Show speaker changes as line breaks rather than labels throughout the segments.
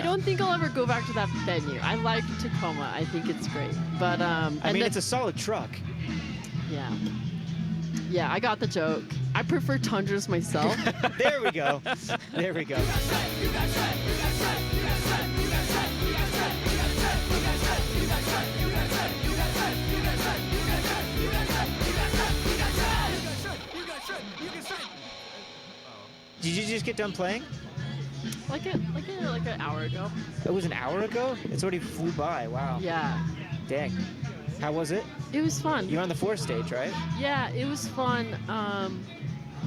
don't think I'll ever go back to that venue. I like Tacoma. I think it's great. But
I mean, it's a solid truck.
Yeah. Yeah, I got the joke. I prefer Tundras myself.
There we go. There we go. Did you just get done playing?
like an hour ago.
It was an hour ago? It's already flew by. Wow.
Yeah.
Dang. How was it?
It was fun.
You're on the 4th stage, right?
Yeah, it was fun.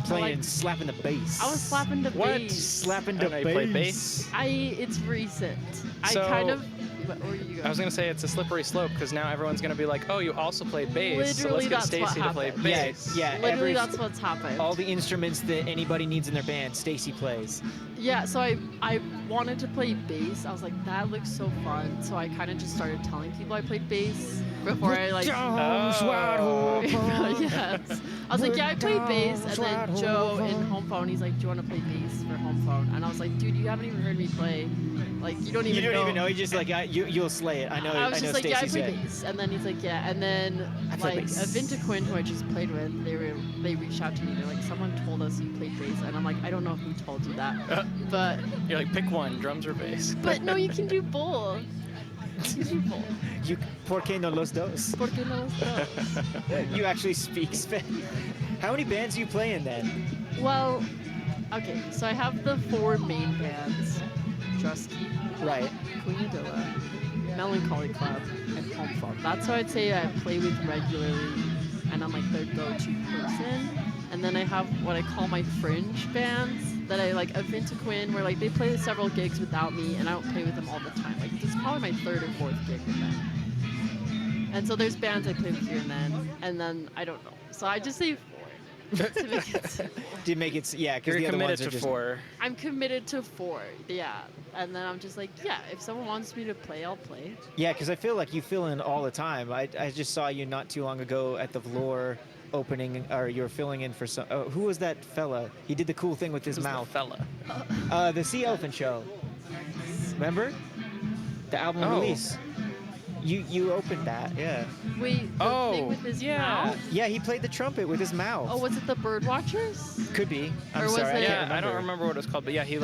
Playing and slapping the bass.
I was slapping the bass.
Slapping the bass.
You play bass?
It's recent.
So,
I kind of. Where you go?
I was gonna say it's a slippery slope because now everyone's gonna be like, oh, you also play bass, so let's
Literally,
get
that's what
Stacie to play
happened.
bass.
Yeah.
Literally, that's what's happened.
All the instruments that anybody needs in their band, Stacie plays.
Yeah, so I wanted to play bass. I was like, that looks so fun. So I kind of just started telling people I played bass before I like.
Oh.
Yes. I was like, yeah, I play bass. And then Joe in Home Phone, he's like, do you want to play bass for Home Phone? And I was like, dude, you haven't even heard me play. Like, you don't even know.
You don't even know. You're just like, you'll slay it. I know.
I was just like, yeah, I
Stacie
play
said.
bass. And then he's like, yeah. And then like Aventaquin, who I just played with, they reached out to me. They're like, someone told us you played bass, and I'm like, I don't know who told you that, but
You're like, pick one, drums or bass.
but no, you can do both. You can do both.
¿Por qué no los dos?
¿Por qué no los dos?
You actually speak Spanish. How many bands do you play in then?
Well, okay, so I have the 4 main bands: Drusky,
Right.
Queen Adilla, Melancholy Club, and Home Phone. That's who I'd say I play with regularly, and I'm like their go-to person. And then I have what I call my fringe bands that I like, Aventaquin, where like they play several gigs without me, and I don't play with them all the time. Like this is probably my 3rd or 4th gig with them. And so there's bands I play with here and then I don't know. So I just say 4 to make it simple.
To make it, yeah, because
You're
the other
committed
ones are
to
just
4.
I'm committed to 4, yeah. And then I'm just like, yeah, if someone wants me to play, I'll play.
Yeah, because I feel like you fill in all the time. I just saw you not too long ago at the Vlore opening, or you were filling in for some. Oh, who was that fella? He did the cool thing with his
Who's the
mouth.
fella?
The Sea Elephant Show. Remember? The album release. You opened that, yeah.
Wait, the thing with his mouth?
Yeah, he played the trumpet with his mouth.
Oh, was it the Bird Watchers?
Could be. I'm
Or was
sorry.
it-
Yeah, I don't remember what it was called, but yeah, he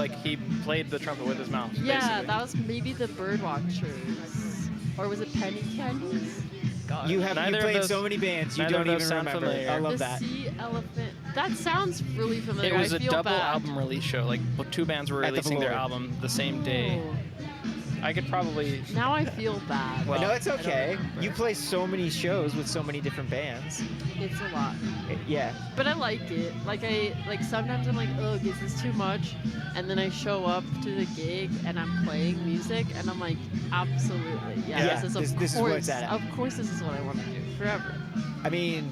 played the trumpet with his mouth.
Yeah,
basically.
that was maybe the Bird Watchers. Or was it Penny Candies? God.
You
Neither of
played
those-
so many bands, you
neither of
don't
those
even
sound
remember.
familiar.
I love
the
that.
Sea Elephant. That sounds really familiar.
It was
I
a
feel
double
bad.
album release show. Like 2 bands were
At the
releasing their
Vlore.
album the same day.
Oh.
I could probably.
Now I feel bad.
Well,
No, it's
I don't
okay.
remember.
You play so many shows with so many different bands.
It's a lot.
Yeah.
But I like it. Like sometimes I'm like, ugh, is this too much? And then I show up to the gig and I'm playing music and I'm like, absolutely. Yeah,
Yeah,
this
this is where it's at.
Of course this is what I want to do forever.
I mean,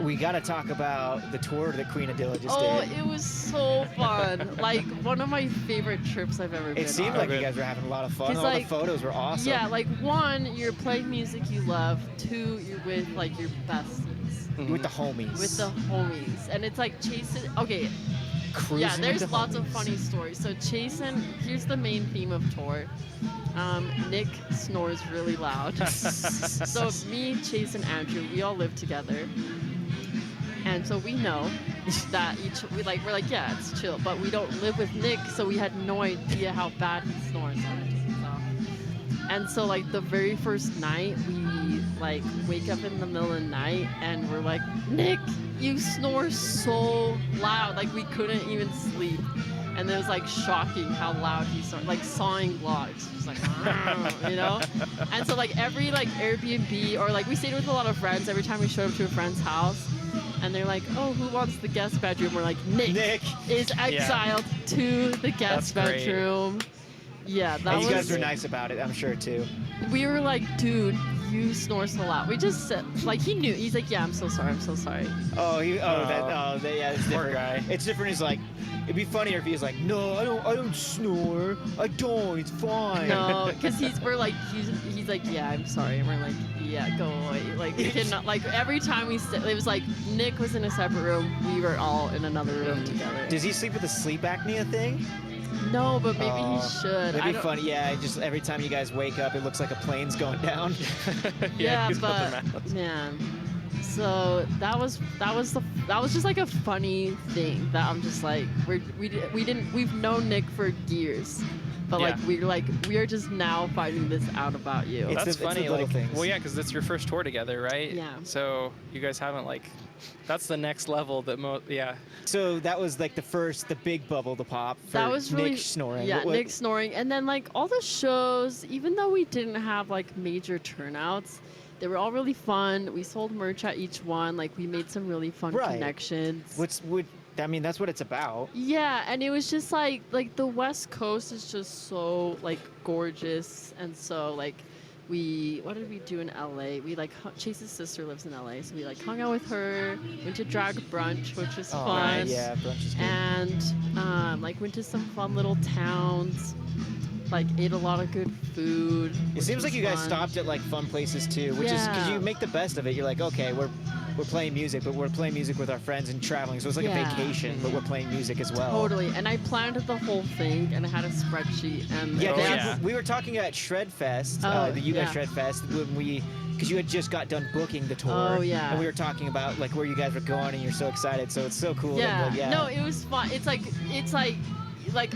we got to talk about the tour that Queen Adilla just
Oh,
did.
it was so fun. Like one of my favorite trips I've ever been
It seemed
on.
like you guys were having a lot of fun.
'Cause,
All
like,
the photos were awesome.
Yeah, like 1, you're playing music you love. 2, you're with like your besties.
With the homies.
With the homies. And it's like chasing. Okay,
Cruising
yeah, there's
with the
lots of
homies.
funny stories. So Chasen, here's the main theme of tour. Nick snores really loud. So me, Chase, and Andrew, we all live together. And so we know that we're like, yeah, it's chill. But we don't live with Nick, so we had no idea how bad he snores on it. And so like the very first night, we like wake up in the middle of the night and we're like, Nick, you snore so loud. Like we couldn't even sleep. And it was like shocking how loud he snored, like sawing logs, just like, you know? And so like every like Airbnb or like we stayed with a lot of friends, every time we showed up to a friend's house and they're like, oh, who wants the guest bedroom? We're like, Nick is exiled to the guest
That's great.
bedroom. Yeah, that
And
was.
you guys were nice about it, I'm sure, too.
We were like, dude, you snore so loud. We just said, like, he knew. He's like, yeah, I'm so sorry.
Yeah, it's different.
Poor guy.
It's different. It's like, it'd be funnier if he was like, no, I don't snore. I don't. It's fine.
No, because he's like, yeah, I'm sorry. And we're like, yeah, go away. Like, we cannot, like, every time it was like, Nick was in a separate room. We were all in another room together.
Does he sleep with a sleep apnea thing?
No, but maybe
Oh,
he should.
It'd
I
be
don't-
funny. Yeah, just every time you guys wake up, it looks like a plane's going down.
Yeah,
he's got the
but
mouse.
man. So that was just like a funny thing that I'm just like we've known Nick for years, but like
Yeah.
we are just now finding this out about you.
It's
That's
the
funny.
little
Like,
things.
well, yeah, because it's your first tour together, right?
Yeah.
So you guys haven't like, that's the next level that yeah.
So that was like the big bubble to pop for
That was really
Nick snoring.
Yeah,
What-
Nick snoring, and then like all the shows, even though we didn't have like major turnouts, they were all really fun. We sold merch at each one. Like we made some really fun
Right.
connections.
I mean, that's what it's about.
Yeah, and it was just like the West Coast is just so like gorgeous, and so like what did we do in LA? We like Chase's sister lives in LA, so we like hung out with her, went to drag brunch, which was
Oh,
fun.
yeah, brunch is good.
And like went to some fun little towns, like ate a lot of good food.
It
which
seems like
was
you guys
fun.
stopped at like fun places too, which is because
Yeah.
you make the best of it. You're like, okay, we're playing music, but we're playing music with our friends and traveling, so it's like
Yeah.
a vacation, but we're playing music as well.
Totally, and I planned the whole thing, and I had a spreadsheet, and
Yeah,
Oh,
'cause
yeah.
we were talking at Shredfest,
Oh,
the You Guys
yeah.
Shredfest, because you had just got done booking the tour.
Oh, yeah.
And we were talking about like where you guys were going, and you're so excited. So it's so cool. that,
Yeah.
like, yeah.
No, it was fun. It's like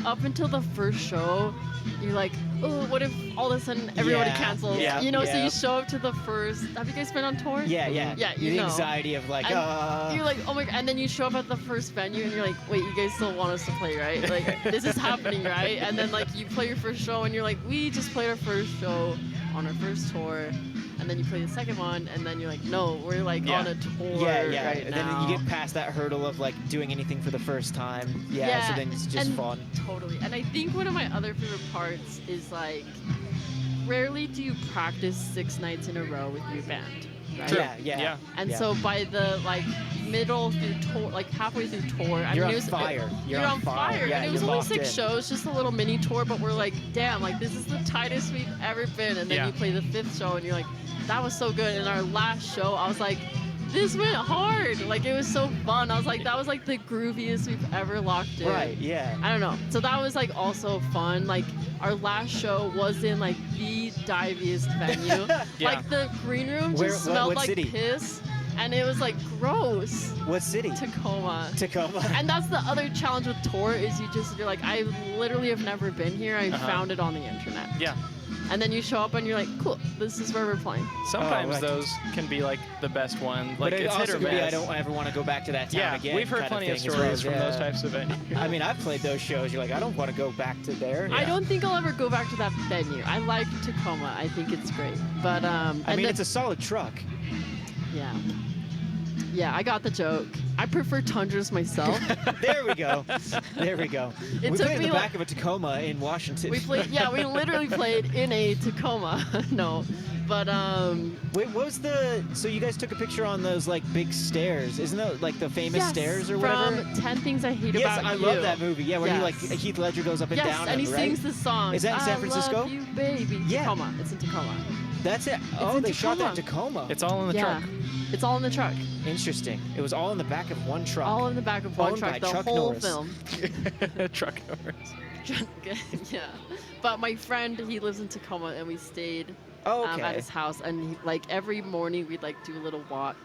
up until the first show, you're like, oh, what if all of a sudden everybody
Yeah,
cancels?
yeah,
You know, so
yeah.
you show up to the first. Have you guys been on tour?
Yeah, yeah.
Yeah, you
the
know.
anxiety of like,
And you're like, oh my god, and then you show up at the first venue and you're like, wait, you guys still want us to play, right? Like, this is happening, right? And then like you play your first show and you're like, we just played our first show on our first tour. And then you play the second one, and then you're like, no, we're like
Yeah.
on a tour
yeah.
right
And
now.
then you get past that hurdle of like doing anything for the first time. Yeah. So then it's just
and
fun.
Totally. And I think one of my other favorite parts is like, rarely do you practice 6 nights in a row with your band, right?
True.
Yeah.
Yeah.
And
yeah.
so by the like middle through tour, like halfway through tour, I
You're
mean,
on
it was
fire.
You're on fire.
Yeah,
and it was
you're
only
locked
6
in.
shows, just a little mini tour, but we're like, damn, like this is the tightest we've ever been. And then
Yeah.
you play the 5th show, and you're like, that was so good. And our last show, I was like, this went hard. Like it was so fun. I was like, that was like the grooviest we've ever locked in.
Right. Yeah.
I don't know. So that was like also fun. Like our last show was in like the diviest venue.
Yeah.
Like the green room just
Where-
smelled
what
like
city?
piss, and it was like gross.
What city?
Tacoma.
Tacoma.
And that's the other challenge with tour is you're like, I literally have never been here. I
Uh-huh.
found it on the internet.
Yeah.
And then you show up and you're like, cool, this is where we're playing.
Sometimes
right.
those can be like the best one. Like
but it
it's hit
also
or
could be, I
miss.
don't ever want to go back to that town
Yeah,
again.
we've heard
kind
plenty of
thing as well.
stories from those
Yeah.
types of venues.
I mean, I've played those shows. You're like, I don't want to go back to there.
I don't think I'll ever go back to that venue. I like Tacoma. I think it's great. But
I
and
mean,
then-
it's a solid truck.
yeah. Yeah, I got the joke. I prefer Tundras myself.
There we go. There we go.
It
we
took
played in
me
the
like-
back of a Tacoma in Washington.
we literally played in a Tacoma. No. But
Wait, what was the? So you guys took a picture on those like big stairs? Isn't that like the famous
yes,
stairs or whatever?
From 10 Things I Hate
Yes,
About
I
You.
love that movie. Yeah, where he like
Yes.
Heath Ledger goes up and
Yes,
down.
and he
right?
sings the song.
Is that in San
I
Francisco?
Love you, baby.
Yeah.
Tacoma. It's in Tacoma.
That's it. Oh,
in
they shot that in
Tacoma.
Tacoma.
It's all in the
yeah.
truck.
It's all in the truck.
Interesting. It was all in the back of one truck.
All in the back of one
Owned
truck.
by
The
Chuck
whole
Norris.
film.
Truck numbers.
Yeah. But my friend, he lives in Tacoma, and we stayed
Oh, okay.
at his house. And like every morning, we'd like do a little walk.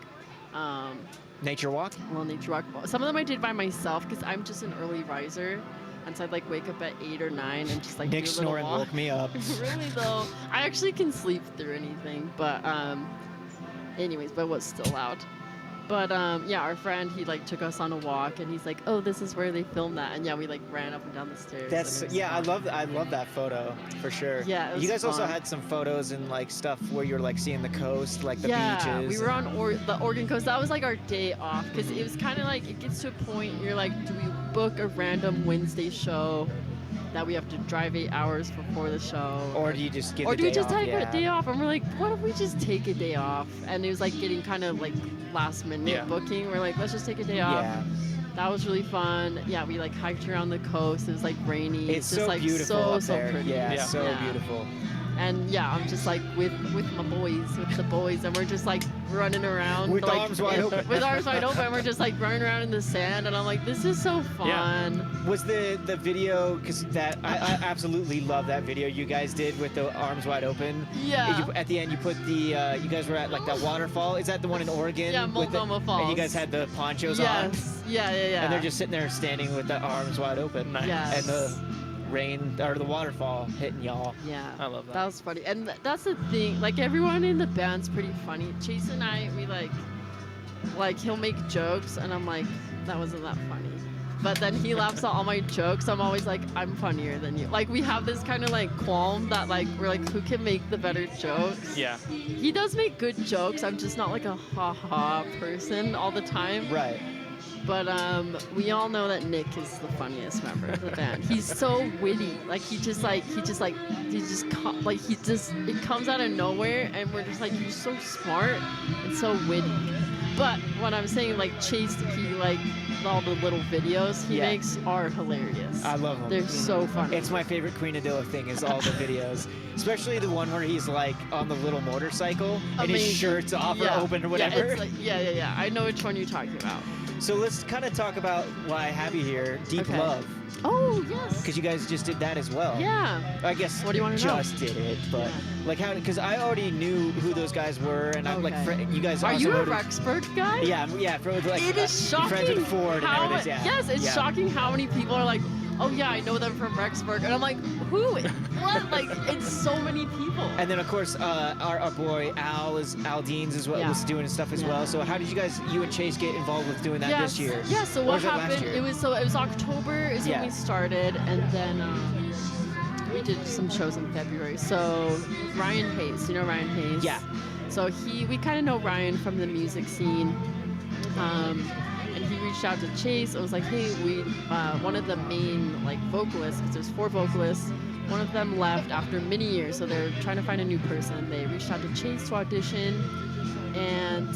Nature walk.
Well, nature walk. Some of them I did by myself because I'm just an early riser. And so I'd like wake up at 8 or 9 and just like
Nick
do a little
snoring
walk.
woke me up.
Really though, I actually can sleep through anything. But anyways, but what's still loud. But yeah, our friend, he like took us on a walk, and he's like, "Oh, this is where they filmed that." And yeah, we like ran up and down the stairs.
That's
and it was
yeah.
fun.
I love that photo for sure.
Yeah, it was
you guys also
fun.
had some photos and like stuff where you're like seeing the coast, like the
Yeah,
beaches.
we were on the Oregon coast. That was like our day off because it was kind of like it gets to a point you're like, do we book a random Wednesday show that we have to drive 8 hours before the show?
Or do you just get
Or
the
do we
day
just
off?
take
Yeah.
a day off? And we're like, what if we just take a day off? And it was like getting kind of like last minute
Yeah.
booking. We're like, let's just take a day off.
Yeah.
That was really fun. Yeah, we like hiked around the coast. It was like rainy.
It's
just
so
like
beautiful
so
up
so
there.
pretty.
Yeah,
Yeah.
so
Yeah.
beautiful.
And yeah, I'm just like with the boys, and we're just like running around
With
like,
arms wide open.
With arms wide open, we're just like running around in the sand, and I'm like, this is so fun.
Yeah.
Was the video, because that I absolutely love that video you guys did with the arms wide open.
Yeah.
At the end, you put the you guys were at like that waterfall. Is that the one in Oregon?
Yeah,
with
Multnomah Falls.
And you guys had the ponchos on.
Yes. Yeah.
And they're just sitting there standing with the arms wide open.
Nice.
Yes.
And the rain or the waterfall hitting y'all.
Yeah.
I love that.
That was funny. And that's the thing. Like, everyone in the band's pretty funny. Chase and I, we like he'll make jokes, and I'm like, that wasn't that funny. But then he laughs at all my jokes. I'm always like, I'm funnier than you. Like, we have this kind of like qualm that like we're like, who can make the better jokes?
Yeah.
He does make good jokes. I'm just not like a ha-ha person all the time.
Right.
But we all know that Nick is the funniest member of the band. He's so witty. Like, it comes out of nowhere, and we're just like, you're so smart and so witty. But what I'm saying, like, Chase, he like all the little videos he makes are hilarious.
I love them.
They're so funny.
It's my favorite Queenadilla thing is all the videos, especially the one where he's like on the little motorcycle and his
Amazing.
shirt's off or open or whatever.
Yeah, it's like, yeah. I know which one you're talking about.
So let's kind of talk about why I have you here, Deep
Okay.
Love,
Oh, yes.
because you guys just did that as well.
Yeah.
I guess
What do you wanna know?
just did it, but
Yeah.
like how? Because I already knew who those guys were, and I'm like,
Okay.
you guys.
Are
also
you a
wrote
Rexburg guy?
Yeah, for like
It is shocking
friends with Ford and
how
everything. Yeah.
yes, it's
Yeah.
shocking how many people are like, oh yeah, I know them from Rexburg, and I'm like, who? What? Like, it's so many people.
And then of course our boy Al Deans as well
Yeah.
was doing stuff as
Yeah.
well. So how did you and Chase get involved with doing that this year?
Yeah. So
Or
what
was it last
happened?
year?
It was October is
Yeah.
when we started, and then we did some shows in February. So Ryan Hayes, you know Ryan Hayes?
Yeah.
So we kind of know Ryan from the music scene. And he reached out to Chase. I was like, hey, one of the main like vocalists, because there's 4 vocalists, one of them left after many years, so they're trying to find a new person. They reached out to Chase to audition, and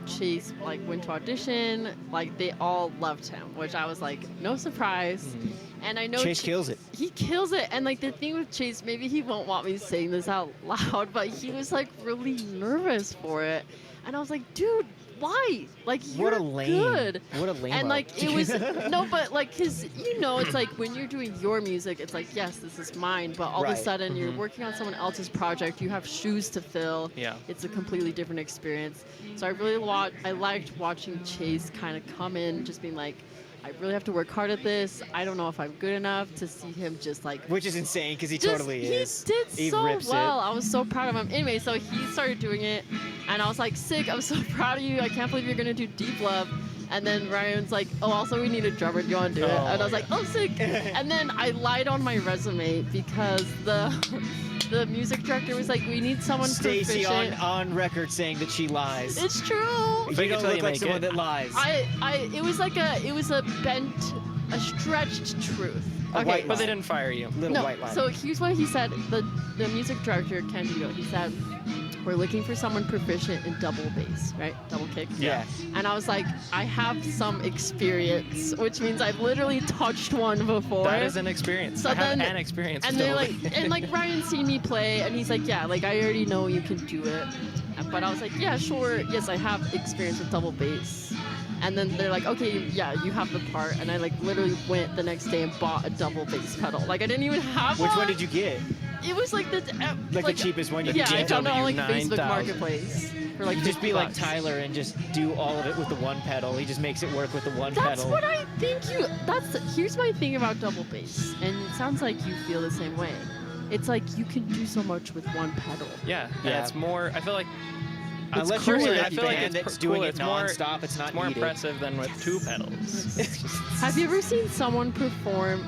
Chase like went to audition. Like, they all loved him, which I was like, no surprise. And I know
Chase kills it.
He kills it. And like, the thing with Chase, maybe he won't want me saying this out loud, but he was like really nervous for it. And I was like, dude, why? Like, you're
What a lame.
good.
What a lame.
And like, it was no, but like, cause it's like when you're doing your music, it's like, yes, this is mine, but all of
Right.
a sudden you're working on someone else's project. You have shoes to fill.
Yeah.
It's a completely different experience. So I liked watching Chase kind of come in, just being like, I really have to work hard at this. I don't know if I'm good enough, to see him just like.
Which is insane because he
Just-
totally is.
He did
He
so
rips it.
well. I was so proud of him. Anyway, so he started doing it, and I was like, sick. I'm so proud of you. I can't believe you're gonna do Deep Love. And then Ryan's like, oh, also we need a drummer. Do you want to do it?
Oh,
And I was
yeah.
like, oh, sick. And then I lied on my resume because the music director was like, we need someone
Stacie
proficient.
on record saying that she lies.
It's true.
You
Fake it
don't
till
look
you
like
make
someone
it.
that lies.
It was a stretched truth.
A white
But
lie.
they didn't fire you.
Little
No,
white lie.
so here's what he said. The music director, Candido, he said, we're looking for someone proficient in double bass, right? Double kick.
yeah.
And I was like, I have some experience, which means I've literally touched one before.
That is an experience.
So
I have
then-
an experience.
and
with
they're
double
like, and like Ryan's seen me play, and he's like, yeah, like I already know you can do it. But I was like, yeah, sure, yes, I have experience with double bass. And then they're like, okay, yeah, you have the part. And I like literally went the next day and bought a double bass pedal. Like, I didn't even have
Which
one.
one did you get?
It was like the
The cheapest one you
yeah,
could
I
get?
found it on like Facebook
9,000.
Marketplace for like
You just be like
$50.
Tyler and just do all of it with the one pedal. He just makes it work with the one
That's
pedal.
what I think you. Here's my thing about double bass, and it sounds like you feel the same way. It's like you can do so much with one pedal.
Yeah,
Yeah.
and it's more. I feel like
Unless you're
cool.
in
I
a
feel like
band
it's
that's
cool.
doing it
It's more-
non-stop, it's not
it's more
needed.
impressive than with 2 pedals.
Have you ever seen someone perform?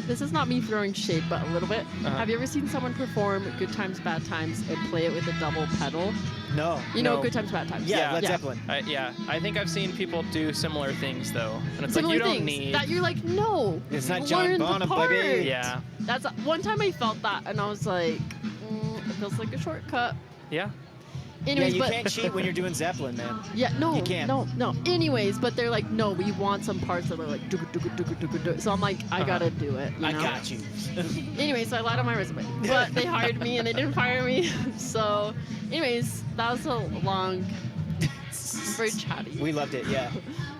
This is not me throwing shade, but a little bit.
Uh-huh.
Have you ever seen someone perform Good Times, Bad Times and play it with a double pedal?
No.
You know
No.
Good Times, Bad Times?
Yeah, Led Zeppelin.
Yeah, I think I've seen people do similar things though, and it's
Similar
like you don't
things
need.
that you're like, no.
It's not John
learn the
Bonham,
part.
baby.
Yeah,
That's one time I felt that, and I was like, it feels like a shortcut.
yeah.
Yeah,
Anyways,
you
but
can't cheat when you're doing Zeppelin, man.
yeah, no,
You can't.
no. Anyways, but they're like, no, we want some parts that are like, so I'm like, I gotta do it. You
I
know?
got you.
Anyway, so I lied on my resume, but they hired me and they didn't fire me. So, anyways, that was a long, very chatty.
We loved it, yeah.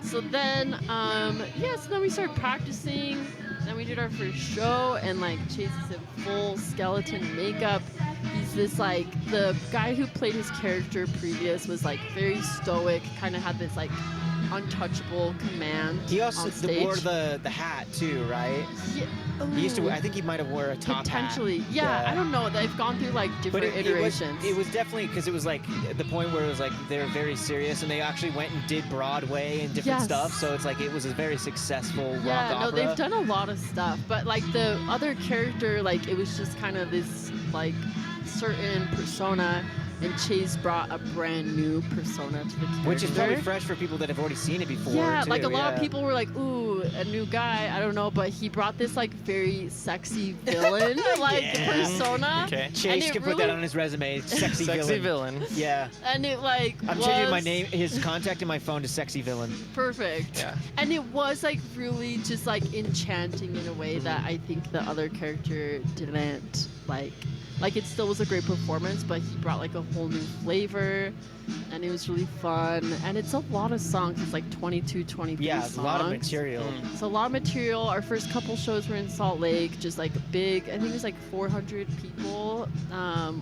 So then, so then we started practicing. Then we did our first show, and like Chase is in full skeleton makeup. He's this like, the guy who played his character previous was like very stoic, kind of had this like untouchable command.
He also
on stage.
wore the hat too, right?
Yeah.
He used to.
Ooh.
I think he might have wore a top
Potentially,
hat.
yeah, I don't know. They've gone through like
But
different iterations.
it was definitely because it was like the point where it was like they're very serious and they actually went and did Broadway and different
Yes.
stuff. So it's like it was a very successful rock
Yeah, no,
opera.
they've done a lot of stuff, but like the other character, like it was just kind of this like certain persona, and Chase brought a brand new persona to the character.
Which is probably fresh for people that have already seen it before.
Yeah,
too,
like a lot of
yeah.
people were like, ooh, a new guy, I don't know, but he brought this like very sexy villain like
Yeah.
persona.
Okay.
And
Chase
it
can put that
really-
on his resume. Sexy,
Sexy
villain.
villain.
Yeah.
And it like
I'm
was
changing my name, his contact in my phone to Sexy Villain.
perfect.
Yeah.
And it was like really just like enchanting in a way that I think the other character didn't like. Like it still was a great performance, but he brought like a whole new flavor, and it was really fun. And it's a lot of songs. It's like 22, 23
Yeah,
songs.
a lot of material.
It's a lot of material. Our first couple shows were in Salt Lake, just like a big, I think it was like 400 people,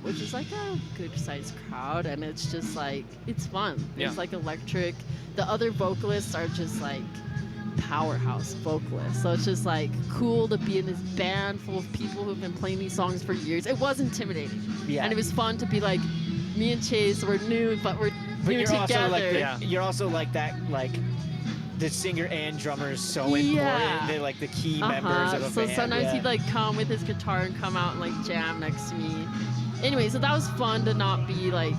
which is like a good sized crowd. And it's just like, it's fun.
Yeah.
It's like electric. The other vocalists are just like powerhouse vocalists. So it's just like cool to be in this band full of people who've been playing these songs for years. It was intimidating.
Yeah.
And it was fun to be like, me and Chase, we're new, but we're
But
new
you're
together.
also like
Yeah.
you're also like that like the singer and drummer is so
Yeah.
important. They're like the key members of a
So
band.
sometimes
yeah.
he'd like come with his guitar and come out and like jam next to me. Anyway, so that was fun to not be like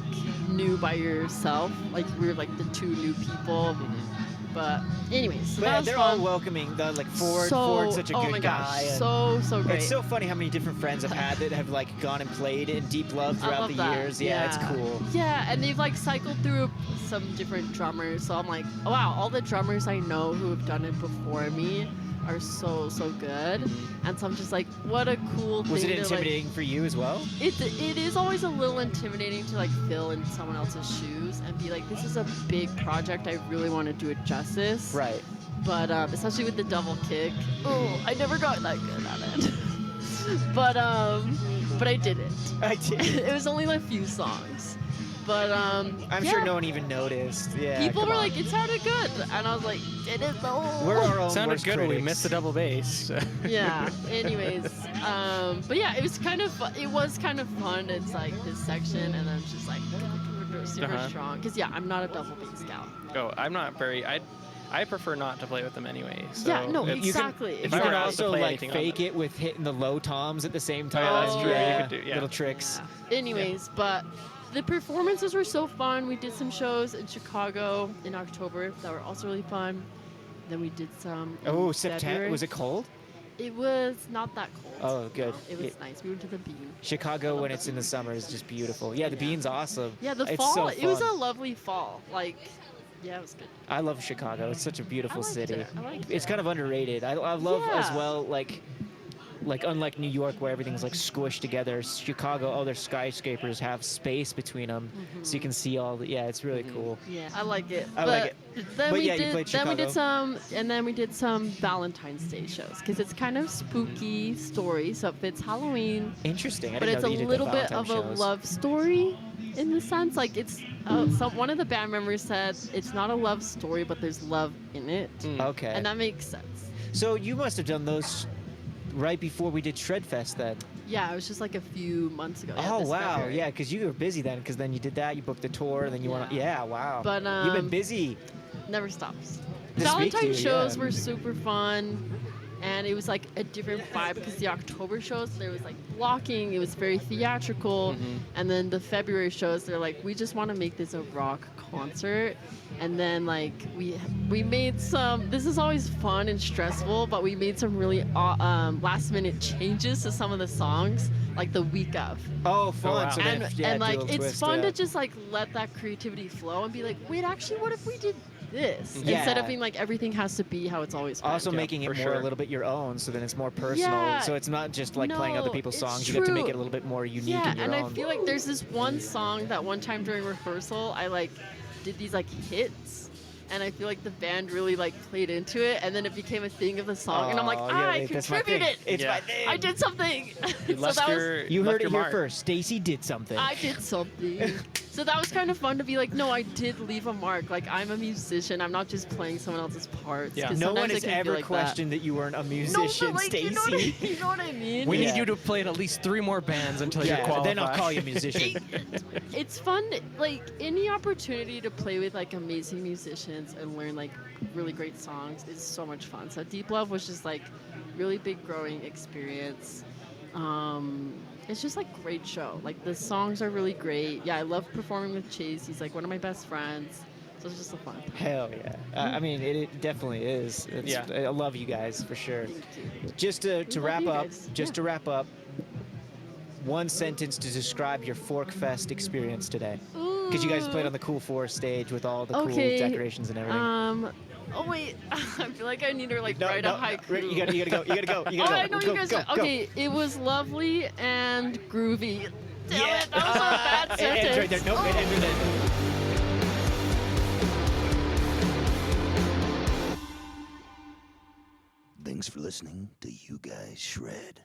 new by yourself. Like we were like the two new people. But anyways, so
But
that was
they're
fun.
all welcoming. Like Ford's such a
oh
good
my
guy.
gosh,
and
so great.
It's so funny how many different friends I've had that have like gone and played in Deep Love
I
throughout
love
the
that.
years. Yeah, it's cool.
Yeah, and they've like cycled through some different drummers. So I'm like, oh, wow, all the drummers I know who have done it before me are so good. And so I'm just like, what a cool thing.
Was it
to, like,
intimidating for you as well?
it is always a little intimidating to like fill in someone else's shoes and be like, this is a big project. I really want to do it justice.
Right.
But especially with the double kick, oh, I never got that good at it. but I did it.
I did.
It was only like a few songs, but
I'm
yeah.
sure no one even noticed. Yeah.
People
come
were
on.
like, it sounded good, and I was like, did it though?
We're our own
Sounded
worst
good when we
critics.
missed the double bass.
Yeah. Anyways, but yeah, it was kind of fun. It's like this section, and then it's just like super
Uh-huh.
strong. Cause yeah, I'm not a double bass gal.
Oh, I'm not very. I prefer not to play with them anyway. So
Yeah, no,
it's-
exactly.
if
You
I
can
were
exactly.
asked to
also
play
like
anything on
fake
them-
it with hitting the low toms at the same time.
yeah, that's true. You
yeah.
could do, yeah.
Little tricks.
Yeah. Anyways, but the performances were so fun. We did some shows in Chicago in October that were also really fun. Then we did some. in
Oh, September.
February.
Was it cold?
It was not that cold.
Oh, good.
It was
Yeah.
nice. We went to the Bean.
Chicago when it's in the summer is just beautiful. Yeah, the
Yeah.
bean's awesome.
Yeah, the
It's
fall.
so
It was a
fun.
lovely fall. Like, yeah, it was good.
I love Chicago. It's such a beautiful
liked
city.
it. I liked
It's
it.
kind of underrated. I love as
Yeah.
well like unlike New York where everything's like squished together. Chicago, all their skyscrapers have space between them, so you can see all the. Yeah, it's really cool.
Yeah, I like it.
I like
Then
But
we
yeah, you
did.
played
Then we did
Chicago.
some Valentine's Day shows because it's kind of spooky story, so it fits Halloween,
Interesting. I
but
didn't
it's
know
a
that you did the
little bit
Valentine
of a
shows.
love story in the sense like it's. One of the band members said it's not a love story, but there's love in it,
Okay.
and that makes sense.
So you must have done those right before we did Shredfest then.
Yeah, it was just like a few months ago. Yeah,
Oh
this
wow,
February.
yeah, because you were busy then. Because then you did that, you booked the tour, and then you went.
Yeah.
Yeah, wow.
But,
you've been
um,
busy.
Never stops.
To speak to
Valentine
you,
shows
yeah.
were super fun, and it was like a different vibe because the October shows there was like blocking, it was very theatrical, and then the February shows they're like, we just want to make this a rock concert, and then like we made some. This is always fun and stressful, but we made some really last minute changes to some of the songs like the week of.
Oh, fun!
wow.
So
And,
then, yeah,
and
do a
like
little
it's
twist,
fun
yeah.
to just like let that creativity flow and be like, wait, actually, what if we did this
Yeah.
instead of being like everything has to be how it's always been.
Also
Yeah,
making it
for
more
sure.
a little bit your own, so then it's more personal.
Yeah.
So it's not just like playing other
No,
people's
it's
songs. You get to make
true.
it a little bit more unique
Yeah,
and your
and
own.
I feel like there's this one song that one time during rehearsal I like did these like hits, and I feel like the band really like played into it, and then it became a thing of the song, and I'm like,
Oh, yeah,
I
that's my thing.
contributed.
It's
Yeah.
my thing.
I did something.
You
So
left
that was
your,
You
left
heard it
your
here
mark.
first. Stacie did something.
I did something. So that was kind of fun to be like, no, I did leave a mark. Like I'm a musician. I'm not just playing someone else's parts.
Yeah.
'cause
No one
sometimes it
has
can feel
ever
like
questioned that. you werenn't a
that.
musician,
No, but like,
Stacie.
you know what I mean?
We
Yeah.
need you to play in at least 3 more bands until you're
Yeah,
qualified.
then I'll call you a musician.
It's fun, like any opportunity to play with like amazing musicians and learn like really great songs is so much fun. So Deep Love was just like really big growing experience. It's just like great show. Like the songs are really great. Yeah, I love performing with Chase. He's like one of my best friends. So it's just a fun time.
Hell yeah. I mean, it definitely is. It's,
Yeah.
I love you guys for sure.
Thank you.
Just to
love
wrap
you
up,
guys.
just
Yeah.
to wrap up, one sentence to describe your Fork Fest experience today. Because you guys played on the Cool Forest stage with all the
Okay,
cool decorations and everything.
Oh wait, I feel like I need to like
No,
write
no,
a haiku.
You gotta go. You gotta go. You
Oh,
gotta
I
go.
know
Go,
you guys.
go, go.
Okay, it was lovely and groovy. Damn
Yeah.
it, that was a bad
It ends right there.
sentence.
Nope, it
Oh.
ends right there.
Thanks for listening to You Guys Shred.